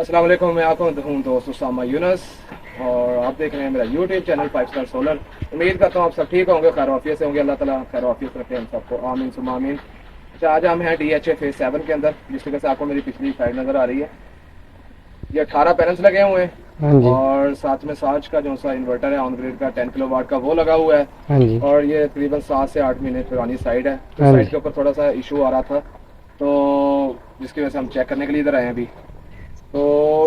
अस्सलाम वालेकुम। मैं आपको हूँ दोस्त उसामा यूनस और आप देख रहे हैं मेरा यूट्यूब चैनल 5 स्टार सोलर। उम्मीद करता हूँ आप सब ठीक होंगे, खैर वाफियत से होंगे। अल्लाह ताला खैर वाफियत रखे हम सबको, आमीन सुम्मा आमीन। अच्छा, आज हम हैं DHA फेज 7 के अंदर, जिस तरह से आपको मेरी पिछली साइड नज़र आ रही है। ये 18 पैनल्स लगे हुए हैं हाँ जी। और साथ में साज का जो सा इन्वर्टर है ऑन ग्रिड का 10 किलोवाट का वो लगा हुआ है। हाँ जी। और ये तकरीबन 7 से 8 महीने पुरानी साइड है, तो हाँ साइड जी। के ऊपर थोड़ा सा इशू आ रहा था, तो जिसकी वजह से हम चेक करने के लिए इधर आए हैं अभी। तो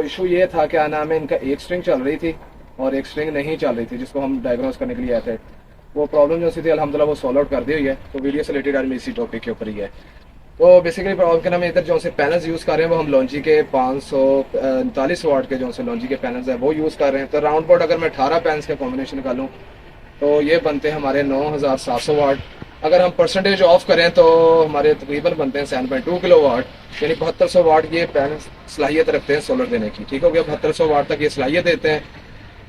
इशू ये था, क्या नाम है, इनका एक स्ट्रिंग चल रही थी और एक स्ट्रिंग नहीं चल रही थी, जिसको हम डायग्नोज करने के लिए आए थे। वो प्रॉब्लम जो सी थी अल्हम्दुलिल्लाह वो सॉल्व आउट कर दी हुई है। तो वीडियो से रिलेटेड आज मेरी इसी टॉपिक के ऊपर ही है। तो बेसिकली प्रॉब्लम के नाम इधर जो से पैनल्स यूज़ कर रहे हैं वो हम लॉन्जी के 539 वाट के जो से लॉन्जी के पैनल्स है वो यूज़ कर रहे हैं। तो राउंड बोर्ड अगर मैं 18 पैनल्स का कॉम्बिनेशन निकालूँ तो ये बनते हैं हमारे 9700 वाट। अगर हम परसेंटेज ऑफ करें तो हमारे तकरीबन बनते हैं 7.2 किलो वाट, यानी 7200 वाट ये पैनल सलाहियत रखते हैं सोलर देने की। ठीक हो गया, 7200 वाट तक ये सलाहियत देते हैं।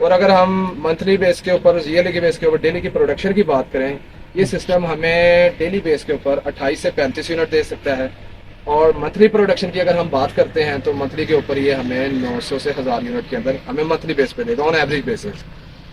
और अगर हम मंथली बेस के ऊपर, ईयरली के बेस के ऊपर डेली की प्रोडक्शन की बात करें, ये सिस्टम हमें डेली बेस के ऊपर 28 से 35 यूनिट दे सकता है। और मंथली प्रोडक्शन की अगर हम बात करते हैं तो मंथली के ऊपर ये हमें 900 से 1000 यूनिट के अंदर हमें मंथली बेस पे देगा ऑन एवरेज बेसिस।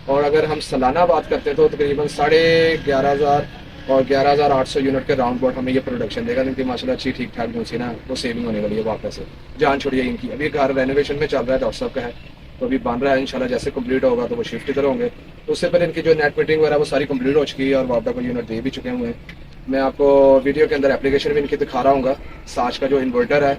और अगर हम सालाना बात करते हैं तो तकरीबन 11,500 और 11,800 यूनिट के राउंड बोर्ड हमें ये प्रोडक्शन देगा, जिनकी माशाल्लाह अच्छी ठीक ठाक जो सी ना वो सेविंग होने वाली है वापस से। जान छोड़िए इनकी, अभी घर रेनोवेशन में चल रहा है, डॉक्टर साहब का है, तो अभी बन रहा है। इंशाल्लाह जैसे कंप्लीट होगा तो वो शिफ्ट इधर होंगे। तो उससे पहले इनकी जो नेट मीटिंग वगैरह वो सारी कंप्लीट हो चुकी है और वापस को यूनिट दे भी चुके हुए हैं। मैं आपको वीडियो के अंदर एप्लीकेशन भी इनकी दिखा रहा हूँ। साज का जो इन्वर्टर है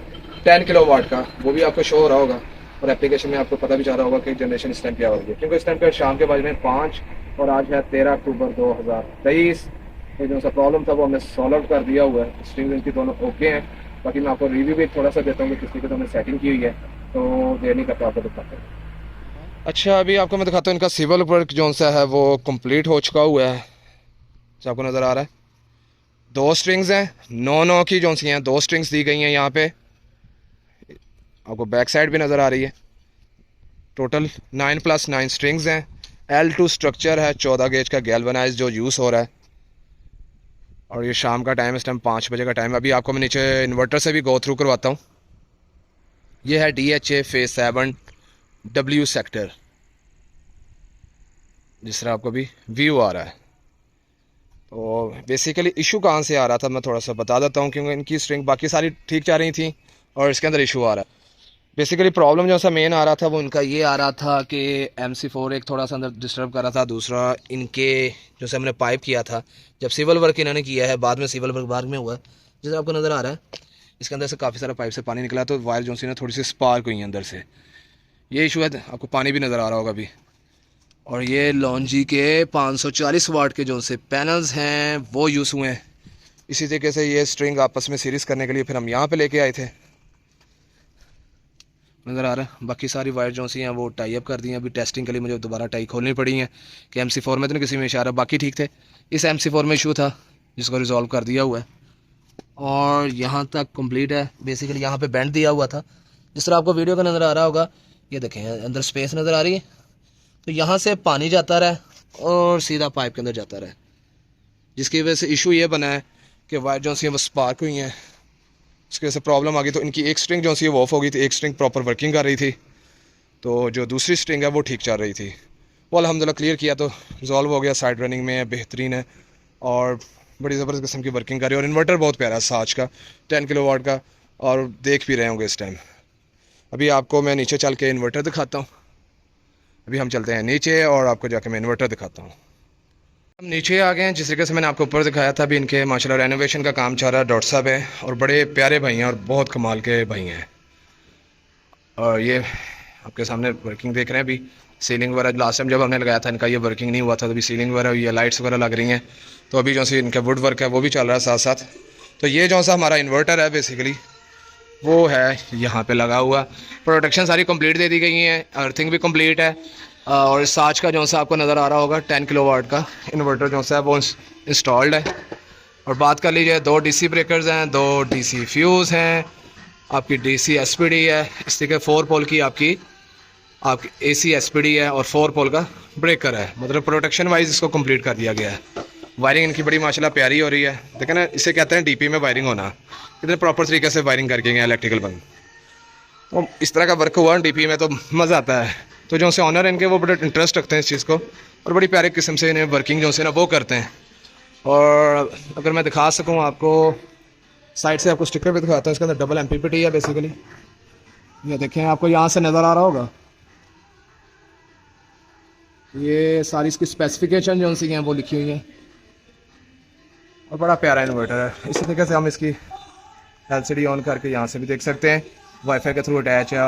10 किलो वाट का वो भी आपको शो हो रहा होगा और एप्लीकेशन में आपको पता भी चल रहा होगा कि जनरेशन इस टाइम क्या हो रही है, क्योंकि इस टाइम पे शाम के बज रहे हैं 5 और आज है 13 अक्टूबर 2023। तो जो सा प्रॉब्लम था वो हमने सॉल्व आउट कर दिया हुआ है। स्ट्रिंग इनकी दोनों ओके हैं। बाकी मैं आपको रिव्यू भी थोड़ा सा देता हूँ कि किसी की तो हमने सेटिंग की हुई है, तो देर नहीं करता आपको दिखाते हैं। अच्छा, अभी आपको मैं दिखाता हूँ इनका सिविल वर्क जो सा है वो कंप्लीट हो चुका हुआ है, जो आपको नज़र आ रहा है। दो स्ट्रिंग्स हैं, 9 9 की जो सी हैं, दो स्ट्रिंग्स दी गई हैं यहाँ पे। आपको बैक साइड भी नज़र आ रही है। टोटल 9+9 स्ट्रिंग्स हैं। L2 स्ट्रक्चर है, 14 गेज का गैल्वनाइज जो यूज़ हो रहा है। और ये शाम का टाइम, इस टाइम 5 बजे का टाइम है। अभी आपको मैं नीचे इन्वर्टर से भी गो थ्रू करवाता हूँ। ये है DHA फेज 7 W सेक्टर, जिस तरह आपको भी व्यू आ रहा है। तो बेसिकली इशू कहाँ से आ रहा था मैं थोड़ा सा बता देता हूँ, क्योंकि इनकी स्ट्रिंग बाकी सारी ठीक जा रही थी और इसके अंदर इशू आ रहा है। बेसिकली प्रॉब्लम जो सा मेन आ रहा था वो इनका ये आ रहा था कि MC4 एक थोड़ा सा अंदर डिस्टर्ब कर रहा था। दूसरा इनके जो से हमने पाइप किया था, जब सिविल वर्क इन्होंने किया है, बाद में सिविल वर्क बाद में हुआ है, जैसे आपको नज़र आ रहा है इसके अंदर से काफ़ी सारा पाइप से पानी निकला, तो वायर जो सी ना थोड़ी सी स्पार्क हुई है अंदर से। ये इशू है, आपको पानी भी नज़र आ रहा होगा अभी। और ये लॉन्जी के 540 वाट के जो से पैनल्स हैं वो यूज़ हुए हैं। इसी तरीके से ये स्ट्रिंग आपस में सीरीज़ करने के लिए फिर हम यहाँ पे लेके आए थे, नज़र आ रहा है। बाकी सारी वायर जो सी हैं वो टाई अप कर दी हैं। अभी टेस्टिंग के लिए मुझे दोबारा टाई खोलनी पड़ी है कि MC4 में तो नहीं किसी में इशारा, बाकी ठीक थे। इस MC4 में इशू था जिसको रिजॉल्व कर दिया हुआ है और यहाँ तक कंप्लीट है। बेसिकली यहाँ पे बेंड दिया हुआ था, जिस तरह आपको वीडियो का नज़र आ रहा होगा। ये देखें अंदर स्पेस नज़र आ रही है, तो यहाँ से पानी जाता रहा और सीधा पाइप के अंदर जाता रहा, जिसकी वजह से इशू ये बना है कि वायर जो सी वो स्पार्क हुई हैं। उसकी वजह से प्रॉब्लम आ गई। तो इनकी एक स्ट्रिंग जो सी वो ऑफ हो गई थी, एक स्ट्रिंग प्रॉपर वर्किंग कर रही थी, तो जो दूसरी स्ट्रिंग है वो ठीक चल रही थी। वो अल्हम्दुलिल्लाह क्लियर किया तो रिजॉल्व हो गया, साइड रनिंग में है, बेहतरीन है और बड़ी ज़बरदस्त किस्म की वर्किंग कर रही है। और इन्वर्टर बहुत प्यारा है साज का 10 किलो वाट का, और देख भी रहे होंगे इस टाइम। अभी आपको मैं नीचे चल के इन्वर्टर दिखाता हूँ। अभी हम चलते हैं नीचे और आपको जाके मैं इन्वर्टर दिखाता हूँ। हम नीचे आ गए हैं, जिस तरीके से मैंने आपको ऊपर दिखाया था। अभी इनके माशाल्लाह रेनोवेशन का काम चल रहा है। डॉक्टर साहब हैं और बड़े प्यारे भाई हैं और बहुत कमाल के भाई हैं। और ये आपके सामने वर्किंग देख रहे हैं। अभी सीलिंग वगैरह लास्ट टाइम जब हमने लगाया था इनका ये वर्किंग नहीं हुआ था, तो अभी सीलिंग वगैरह हुई है, लाइट्स वगैरह लग रही हैं। तो अभी जो सी इनका वुड वर्क है वो भी चल रहा है साथ साथ। तो ये जो सा हमारा इन्वर्टर है बेसिकली वो है यहाँ पे लगा हुआ। प्रोडक्शन सारी कंप्लीट दे दी गई है, अर्थिंग भी कंप्लीट है। और साज का जो सा आपको नज़र आ रहा होगा 10 किलो वाट का इन्वर्टर जो सा है वो इंस्टॉल्ड है। और बात कर लीजिए, 2 DC ब्रेकर्स हैं, 2 DC फ्यूज़ हैं, आपकी DC SPD है, इस तरीके 4 पोल की आपकी AC SPD है और 4 पोल का ब्रेकर है। मतलब प्रोटेक्शन वाइज इसको कंप्लीट कर दिया गया है। वायरिंग इनकी बड़ी माशाल्लाह प्यारी हो रही है। देखें ना, इसे कहते हैं DP में वायरिंग होना, कितने प्रॉपर तरीके से वायरिंग करके गए इलेक्ट्रिकल बंद। वो इस तरह का वर्क हुआ डीपी में तो मज़ा आता है। तो जो से ऑनर इनके वो बड़े इंटरेस्ट रखते हैं इस चीज़ को और बड़ी प्यारे किस्म से इन्हें वर्किंग जो से ना वो करते हैं। और अगर मैं दिखा सकूँ आपको साइड से आपको स्टिकर भी दिखाता हूँ। इसके अंदर डबल MPPT है बेसिकली। ये देखें, आपको यहाँ से नज़र आ रहा होगा, ये सारी इसकी स्पेसिफिकेशन जो सी हैं वो लिखी हुई हैं और बड़ा प्यारा इन्वर्टर है। इसी तरीके से हम इसकी LCD ऑन करके यहाँ से भी देख सकते हैं, वाईफाई के थ्रू अटैच है।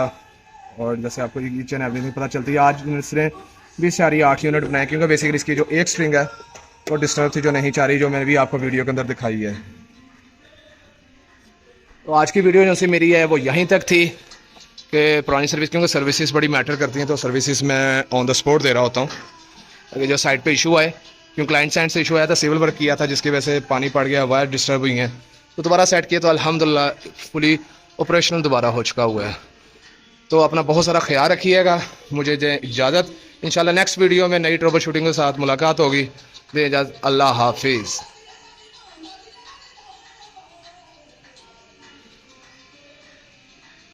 और जैसे आपको ईच एंड एवरीथिंग पता चलती है। आज इसने 20.8 यूनिट बनाए क्योंकि बेसिकली इसकी जो एक स्ट्रिंग है वो डिस्टर्ब थी, जो नहीं चाह रही, जो मैंने भी आपको वीडियो के अंदर दिखाई है। तो आज की वीडियो जो सी मेरी है वो यहीं तक थी कि पुरानी सर्विस, क्योंकि सर्विसेज बड़ी मैटर करती हैं, तो सर्विसेज मैं ऑन द स्पॉट दे रहा होता हूँ। अगर जो साइट पे इशू आए, क्योंकि क्लाइंट साइड से इशू आया था, सिविल वर्क किया था जिसकी वजह से पानी पड़ गया, वायर डिस्टर्ब हुई हैं, तो दोबारा सेट किया तो अल्हम्दुलिल्लाह फुली ऑपरेशनल दोबारा हो चुका हुआ है। तो अपना बहुत सारा ख्याल रखिएगा। मुझे दे इजाज़त, इंशाल्लाह नेक्स्ट वीडियो में नई ट्रबल शूटिंग के साथ मुलाकात होगी। दे इजाज़त, अल्लाह हाफिज़।